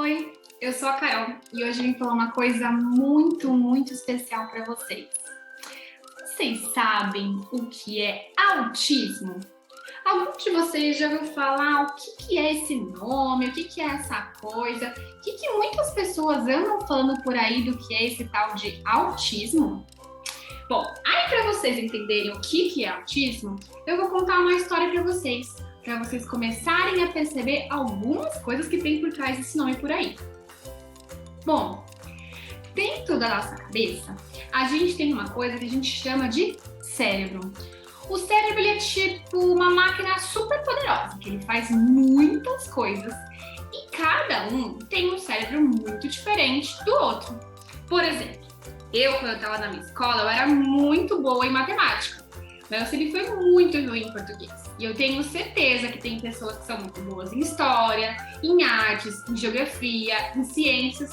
Oi, eu sou a Carol e hoje eu vim falar uma coisa muito especial para vocês. Vocês sabem o que é autismo? Algum de vocês já ouviu falar o que é esse nome, o que é essa coisa? O que muitas pessoas andam falando por aí do que é esse tal de autismo? Bom, aí para vocês entenderem o que é autismo, eu vou contar uma história para vocês começarem a perceber algumas coisas que tem por trás desse nome por aí. Bom, dentro da nossa cabeça, a gente tem uma coisa que a gente chama de cérebro. O cérebro ele é tipo uma máquina super poderosa, que ele faz muitas coisas e cada um tem um cérebro muito diferente do outro. Por exemplo, quando eu estava na minha escola, eu era muito boa em matemática, mas eu sempre fui muito ruim em português. E eu tenho certeza que tem pessoas que são muito boas em história, em artes, em geografia, em ciências,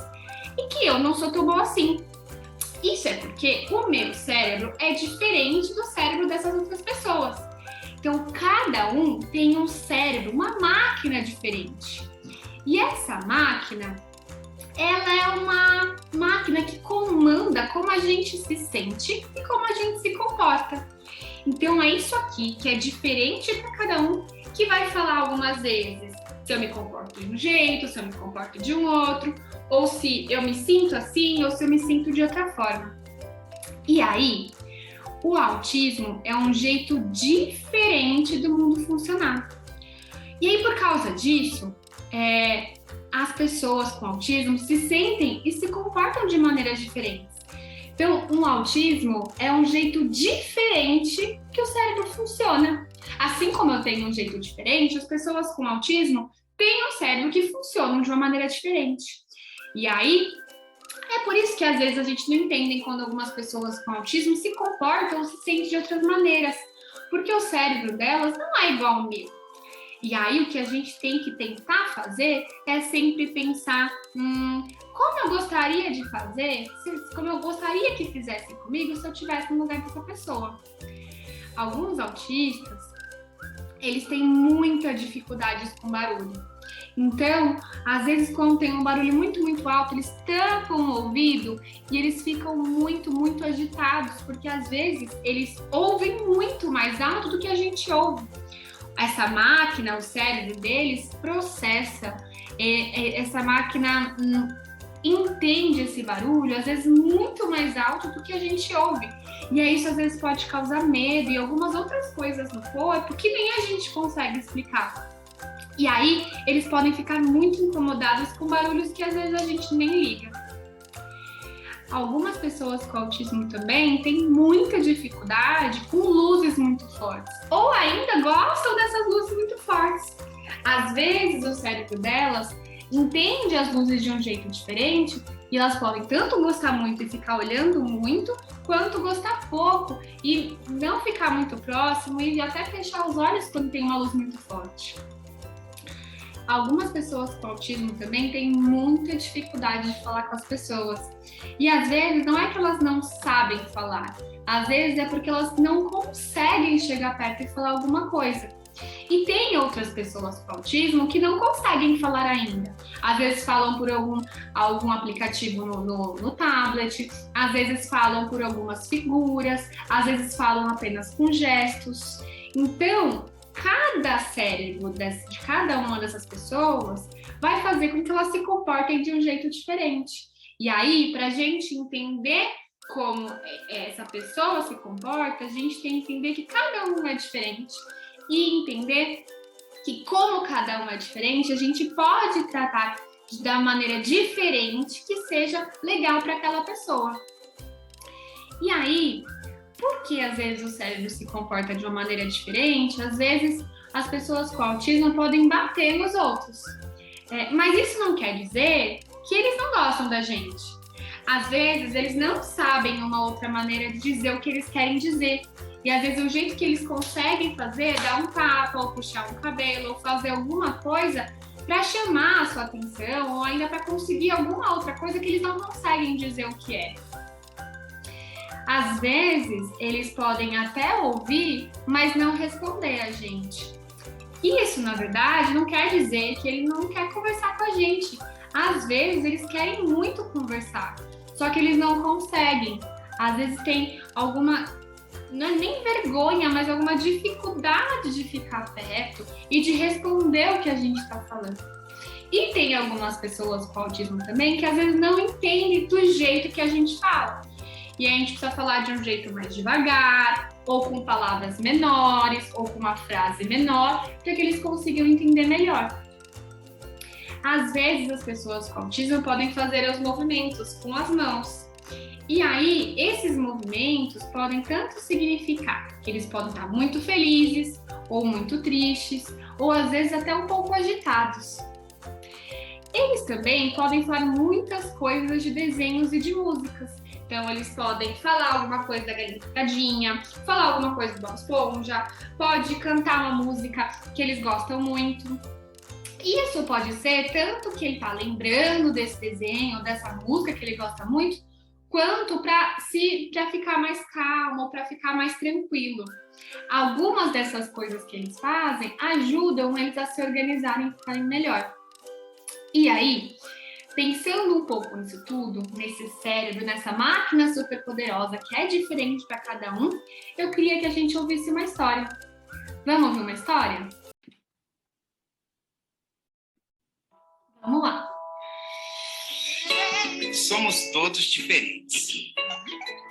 e que eu não sou tão boa assim. Isso é porque o meu cérebro é diferente do cérebro dessas outras pessoas. Então, cada um tem um cérebro, uma máquina diferente. E essa máquina, ela é uma máquina que comanda como a gente se sente e como a gente se comporta. Então, é isso aqui que é diferente para cada um, que vai falar algumas vezes se eu me comporto de um jeito, se eu me comporto de um outro, ou se eu me sinto assim, ou se eu me sinto de outra forma. E aí, o autismo é um jeito diferente do mundo funcionar. E aí, por causa disso, as pessoas com autismo se sentem e se comportam de maneiras diferentes. Então, um autismo é um jeito diferente que o cérebro funciona. Assim como eu tenho um jeito diferente, as pessoas com autismo têm um cérebro que funciona de uma maneira diferente. E aí, é por isso que às vezes a gente não entende quando algumas pessoas com autismo se comportam ou se sentem de outras maneiras, porque o cérebro delas não é igual ao meu. E aí o que a gente tem que tentar fazer é sempre pensar, como eu gostaria de fazer, como eu gostaria que fizessem comigo se eu estivesse no lugar dessa pessoa. Alguns autistas, eles têm muita dificuldade com barulho. Então, às vezes quando tem um barulho muito alto, eles tampam o ouvido e eles ficam muito agitados, porque às vezes eles ouvem muito mais alto do que a gente ouve. Essa máquina, o cérebro deles, processa, essa máquina entende esse barulho, às vezes muito mais alto do que a gente ouve. E aí isso às vezes pode causar medo e algumas outras coisas no corpo que nem a gente consegue explicar. E aí eles podem ficar muito incomodados com barulhos que às vezes a gente nem liga. Algumas pessoas com autismo também têm muita dificuldade com luzes muito fortes, ou ainda gostam dessas luzes muito fortes. Às vezes o cérebro delas entende as luzes de um jeito diferente e elas podem tanto gostar muito e ficar olhando muito, quanto gostar pouco e não ficar muito próximo e até fechar os olhos quando tem uma luz muito forte. Algumas pessoas com autismo também têm muita dificuldade de falar com as pessoas. E às vezes não é que elas não sabem falar, às vezes é porque elas não conseguem chegar perto e falar alguma coisa. E tem outras pessoas com autismo que não conseguem falar ainda. Às vezes falam por algum aplicativo no tablet, às vezes falam por algumas figuras, às vezes falam apenas com gestos. Então, cada cérebro de cada uma dessas pessoas vai fazer com que elas se comportem de um jeito diferente. E aí, para a gente entender como essa pessoa se comporta, a gente tem que entender que cada um é diferente e entender que como cada um é diferente, a gente pode tratar da maneira diferente que seja legal para aquela pessoa. E aí, porque às vezes o cérebro se comporta de uma maneira diferente, às vezes as pessoas com autismo podem bater nos outros. Mas isso não quer dizer que eles não gostam da gente. Às vezes eles não sabem uma outra maneira de dizer o que eles querem dizer. E às vezes o jeito que eles conseguem fazer é dar um tapa, ou puxar um cabelo, ou fazer alguma coisa para chamar a sua atenção, ou ainda para conseguir alguma outra coisa que eles não conseguem dizer o que é. Às vezes, eles podem até ouvir, mas não responder a gente. Isso, na verdade, não quer dizer que ele não quer conversar com a gente. Às vezes, eles querem muito conversar, só que eles não conseguem. Às vezes tem alguma, não é nem vergonha, mas alguma dificuldade de ficar perto e de responder o que a gente está falando. E tem algumas pessoas com autismo também que às vezes não entendem do jeito que a gente fala. E a gente precisa falar de um jeito mais devagar, ou com palavras menores, ou com uma frase menor, para que eles consigam entender melhor. Às vezes as pessoas com autismo podem fazer os movimentos com as mãos. E aí, esses movimentos podem tanto significar que eles podem estar muito felizes, ou muito tristes, ou às vezes até um pouco agitados. Eles também podem falar muitas coisas de desenhos e de músicas. Então, eles podem falar alguma coisa da Galinha Pintadinha, falar alguma coisa do Bob Esponja, pode cantar uma música que eles gostam muito. Isso pode ser tanto que ele está lembrando desse desenho, dessa música que ele gosta muito, quanto para ficar mais calmo, ou para ficar mais tranquilo. Algumas dessas coisas que eles fazem ajudam eles a se organizarem e ficarem melhor. E aí, pensando um pouco nisso tudo, nesse cérebro, nessa máquina superpoderosa que é diferente para cada um, eu queria que a gente ouvisse uma história. Vamos ouvir uma história? Vamos lá. Somos todos diferentes.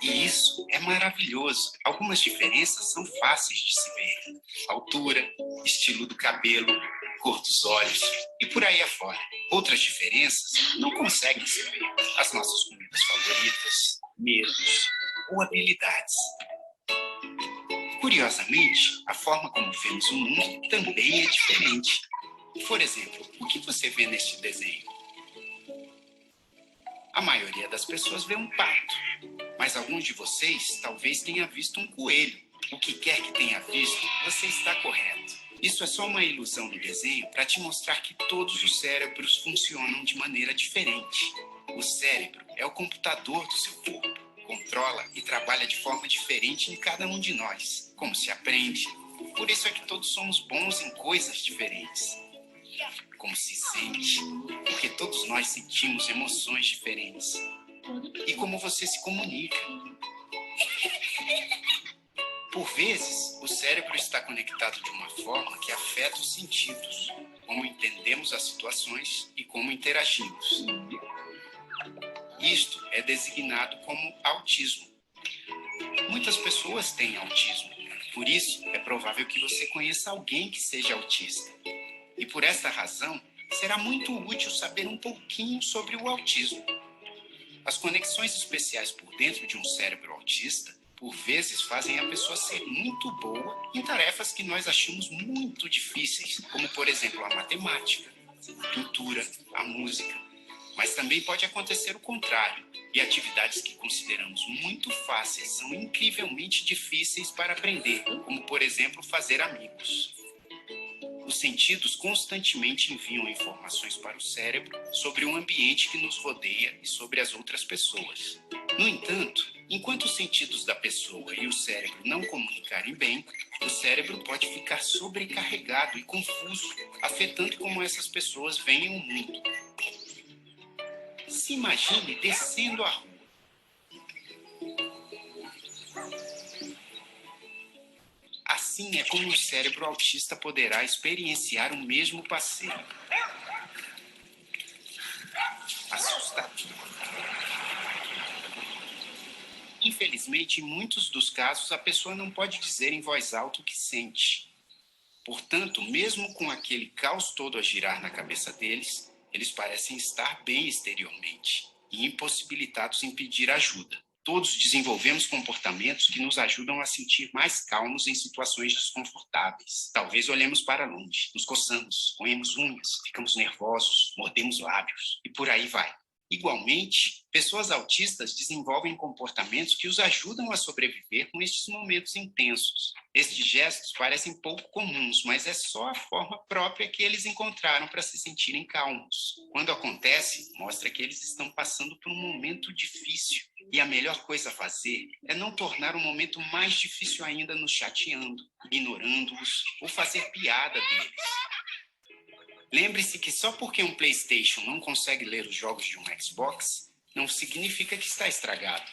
E isso é maravilhoso. Algumas diferenças são fáceis de se ver. Altura, estilo do cabelo, cor dos olhos e por aí afora. Outras diferenças não conseguem se ver. As nossas comidas favoritas, medos ou habilidades. Curiosamente, a forma como vemos o mundo também é diferente. Por exemplo, o que você vê neste desenho? A maioria das pessoas vê um pato, mas alguns de vocês talvez tenha visto um coelho. O que quer que tenha visto, você está correto. Isso é só uma ilusão do desenho para te mostrar que todos os cérebros funcionam de maneira diferente. O cérebro é o computador do seu corpo. Controla e trabalha de forma diferente em cada um de nós. Como se aprende. Por isso é que todos somos bons em coisas diferentes. Como se sente, porque todos nós sentimos emoções diferentes. E como você se comunica. Por vezes, o cérebro está conectado de uma forma que afeta os sentidos, como entendemos as situações e como interagimos. Isto é designado como autismo. Muitas pessoas têm autismo, por isso é provável que você conheça alguém que seja autista. E por essa razão, será muito útil saber um pouquinho sobre o autismo. As conexões especiais por dentro de um cérebro autista, por vezes, fazem a pessoa ser muito boa em tarefas que nós achamos muito difíceis, como, por exemplo, a matemática, a pintura, a música. Mas também pode acontecer o contrário, e atividades que consideramos muito fáceis são incrivelmente difíceis para aprender, como, por exemplo, fazer amigos. Os sentidos constantemente enviam informações para o cérebro sobre o ambiente que nos rodeia e sobre as outras pessoas. No entanto, enquanto os sentidos da pessoa e o cérebro não comunicarem bem, o cérebro pode ficar sobrecarregado e confuso, afetando como essas pessoas veem o mundo. Se imagine descendo a rua. Assim é como o cérebro autista poderá experienciar o mesmo passeio. Assustador. Infelizmente, em muitos dos casos, a pessoa não pode dizer em voz alta o que sente. Portanto, mesmo com aquele caos todo a girar na cabeça deles, eles parecem estar bem exteriormente e impossibilitados em pedir ajuda. Todos desenvolvemos comportamentos que nos ajudam a sentir mais calmos em situações desconfortáveis. Talvez olhemos para longe, nos coçamos, roemos unhas, ficamos nervosos, mordemos lábios e por aí vai. Igualmente, pessoas autistas desenvolvem comportamentos que os ajudam a sobreviver com estes momentos intensos. Estes gestos parecem pouco comuns, mas é só a forma própria que eles encontraram para se sentirem calmos. Quando acontece, mostra que eles estão passando por um momento difícil. E a melhor coisa a fazer é não tornar o momento mais difícil ainda nos chateando, ignorando-os ou fazer piada deles. Lembre-se que só porque um PlayStation não consegue ler os jogos de um Xbox, não significa que está estragado.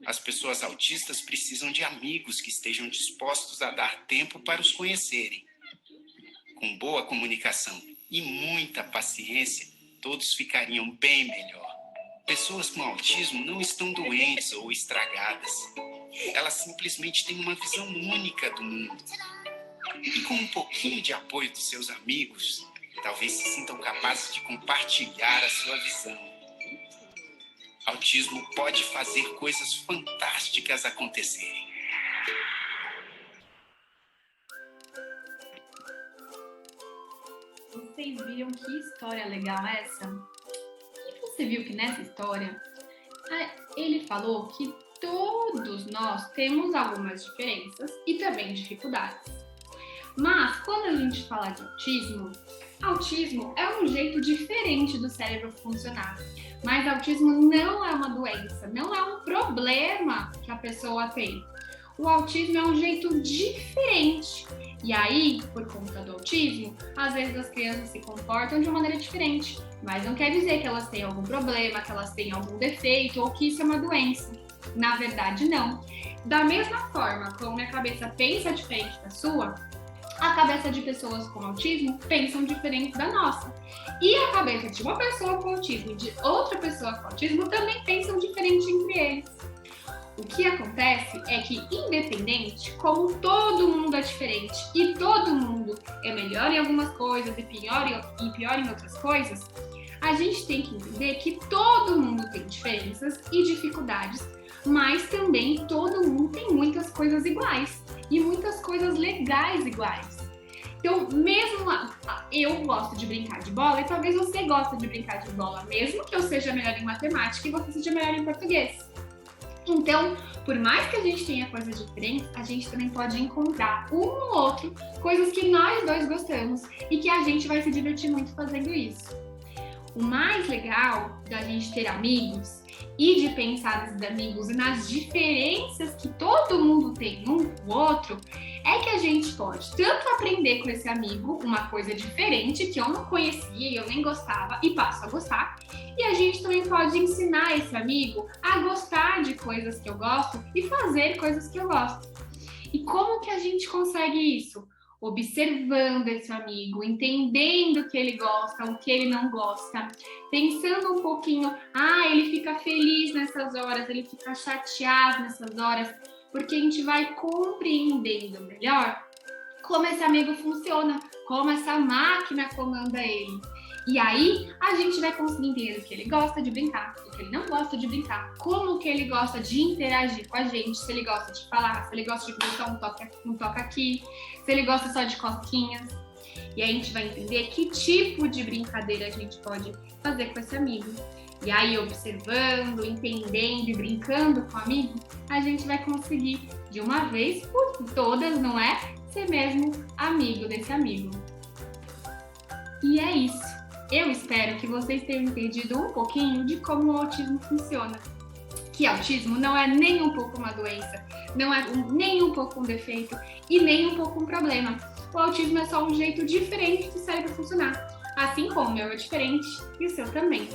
As pessoas autistas precisam de amigos que estejam dispostos a dar tempo para os conhecerem. Com boa comunicação e muita paciência, todos ficariam bem melhor. Pessoas com autismo não estão doentes ou estragadas. Elas simplesmente têm uma visão única do mundo. E com um pouquinho de apoio dos seus amigos, talvez se sintam capazes de compartilhar a sua visão. Autismo pode fazer coisas fantásticas acontecerem. Vocês viram que história legal essa? E você viu que nessa história, ele falou que todos nós temos algumas diferenças e também dificuldades. Mas, quando a gente fala de autismo é um jeito diferente do cérebro funcionar. Mas autismo não é uma doença, não é um problema que a pessoa tem. O autismo é um jeito diferente. E aí, por conta do autismo, às vezes as crianças se comportam de uma maneira diferente. Mas não quer dizer que elas têm algum problema, que elas têm algum defeito ou que isso é uma doença. Na verdade, não. Da mesma forma como minha cabeça pensa diferente da sua, a cabeça de pessoas com autismo pensam diferente da nossa. E a cabeça de uma pessoa com autismo e de outra pessoa com autismo também pensam diferente entre eles. O que acontece é que, independente, como todo mundo é diferente e todo mundo é melhor em algumas coisas e pior em outras coisas, a gente tem que entender que todo mundo tem diferenças e dificuldades, mas também todo mundo tem muitas coisas iguais e muitas coisas legais iguais. Então, mesmo eu gosto de brincar de bola e talvez você goste de brincar de bola, mesmo que eu seja melhor em matemática e você seja melhor em português. Então, por mais que a gente tenha coisas diferentes, a gente também pode encontrar um no outro coisas que nós dois gostamos e que a gente vai se divertir muito fazendo isso. O mais legal da gente ter amigos e de pensar nesses amigos e nas diferenças que todo mundo tem um com o outro é que a gente pode tanto aprender com esse amigo uma coisa diferente que eu não conhecia e eu nem gostava e passo a gostar, e a gente também pode ensinar esse amigo a gostar de coisas que eu gosto e fazer coisas que eu gosto. E como que a gente consegue isso? Observando esse amigo, entendendo o que ele gosta, o que ele não gosta, pensando um pouquinho, ele fica feliz nessas horas, ele fica chateado nessas horas, porque a gente vai compreendendo melhor como esse amigo funciona, como essa máquina comanda ele. E aí, a gente vai conseguir entender o que ele gosta de brincar, o que ele não gosta de brincar, como que ele gosta de interagir com a gente, se ele gosta de falar, se ele gosta de botar um toque aqui, se ele gosta só de cosquinhas. E aí a gente vai entender que tipo de brincadeira a gente pode fazer com esse amigo. E aí, observando, entendendo e brincando com o amigo, a gente vai conseguir, de uma vez por todas, não é? Ser mesmo amigo desse amigo. E é isso. Eu espero que vocês tenham entendido um pouquinho de como o autismo funciona. Que autismo não é nem um pouco uma doença, não é nem um pouco um defeito e nem um pouco um problema. O autismo é só um jeito diferente do cérebro funcionar, assim como o meu é diferente e o seu também.